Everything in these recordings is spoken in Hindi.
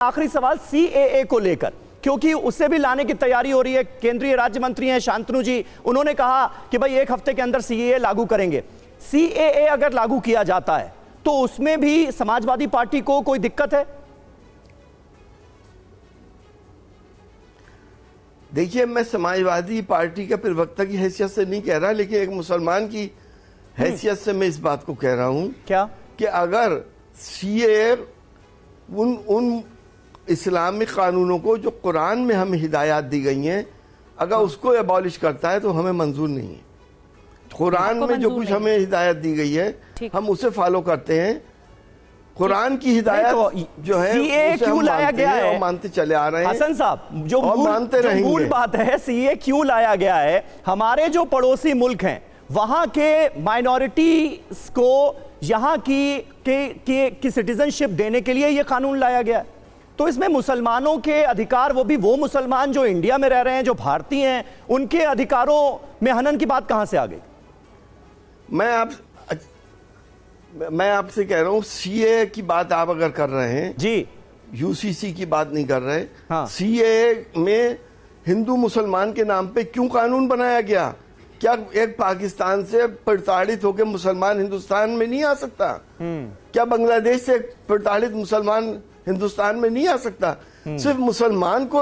आखिरी सवाल सीएए को लेकर, क्योंकि उससे भी लाने की तैयारी हो रही है। केंद्रीय राज्य मंत्री हैं शांतनु जी, उन्होंने कहा कि भाई 1 हफ्ते के अंदर सीएए लागू करेंगे। सीएए अगर लागू किया जाता है तो उसमें भी समाजवादी पार्टी को कोई दिक्कत है? देखिए, मैं समाजवादी पार्टी के प्रवक्ता की हैसियत से नहीं कह रहा, लेकिन एक मुसलमान की हैसियत से मैं इस बात को कह रहा हूं क्या कि अगर सीएए उन इस्लामिक कानूनों को जो कुरान में हमें हिदायत दी गई हैं, अगर उसको एबॉलिश करता है तो हमें मंजूर नहीं है। कुरान में जो कुछ हमें हिदायत दी गई है हम उसे फॉलो करते हैं। कुरान की हिदायत तो जो है सीए क्यों लाया गया है, मानते चले आ रहे हैं हसन साहब। जो मूल बात है, सीए क्यों लाया गया है? हमारे जो पड़ोसी मुल्क हैं वहां के माइनॉरिटीज को यहाँ की सिटीजनशिप देने के लिए यह कानून लाया गया। तो इसमें मुसलमानों के अधिकार, वो भी वो मुसलमान जो इंडिया में रह रहे हैं, जो भारतीय हैं, उनके अधिकारों में हनन की बात कहां से आ गई? मैं आपसे कह रहा हूं, सीए की बात आप अगर कर रहे हैं जी, यूसीसी की बात नहीं कर रहे। हाँ। सीए में हिंदू मुसलमान के नाम पे क्यों कानून बनाया गया? क्या एक पाकिस्तान से प्रताड़ित होकर मुसलमान हिंदुस्तान में नहीं आ सकता? क्या बांग्लादेश से प्रताड़ित मुसलमान हिंदुस्तान में नहीं आ सकता? सिर्फ मुसलमान को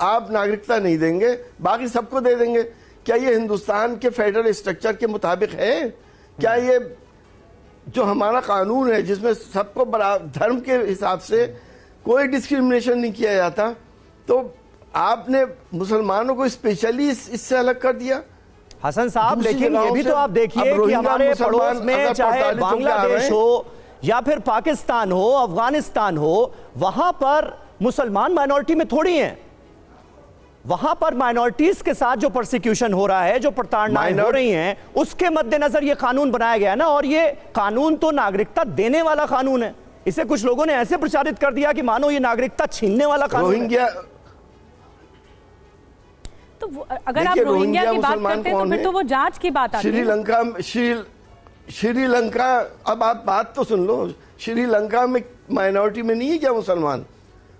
आप नागरिकता नहीं देंगे, बाकी सबको दे देंगे। क्या ये हिंदुस्तान के फेडरल स्ट्रक्चर के मुताबिक है? क्या ये जो हमारा कानून है जिसमें सबको धर्म के हिसाब से कोई डिस्क्रिमिनेशन नहीं किया जाता, तो आपने मुसलमानों को स्पेशली इससे अलग कर दिया? हसन साहब, लेकिन ये भी तो आप देखिए कि हमारे पड़ोस में चाहे बांग्लादेश हो या फिर पाकिस्तान हो, अफगानिस्तान हो, वहां पर मुसलमान माइनॉरिटी में थोड़ी हैं। वहां पर माइनॉरिटीज के साथ जो परसिक्यूशन हो रहा है, जो प्रताड़नाएं हो रही हैं, उसके मद्देनजर ये कानून बनाया गया है ना। और ये कानून तो नागरिकता देने वाला कानून है। इसे कुछ लोगों ने ऐसे प्रचारित कर दिया कि मानो ये नागरिकता छीनने वाला कानून है। तो अगर आप रोहिंग्या की बात करते हैं तो फिर तो वो जांच की बात आती है। श्रीलंका, अब आप बात तो सुन लो, श्रीलंका में माइनॉरिटी में नहीं है क्या मुसलमान?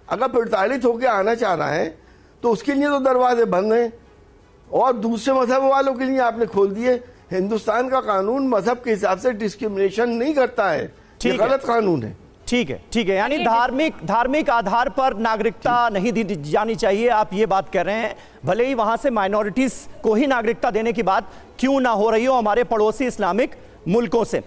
अगर प्रताड़ित होकर आना चाह रहा है तो उसके लिए तो दरवाजे बंद हैं, और दूसरे मजहब वालों के लिए आपने खोल दिए। हिंदुस्तान का कानून मजहब के हिसाब से डिस्क्रिमिनेशन नहीं करता है, ये गलत कानून है। ठीक है, यानी धार्मिक आधार पर नागरिकता नहीं दी जानी चाहिए, आप ये बात कह रहे हैं। भले ही वहां से माइनॉरिटीज को ही नागरिकता देने की बात क्यों ना हो रही हो हमारे पड़ोसी इस्लामिक मुल्कों से।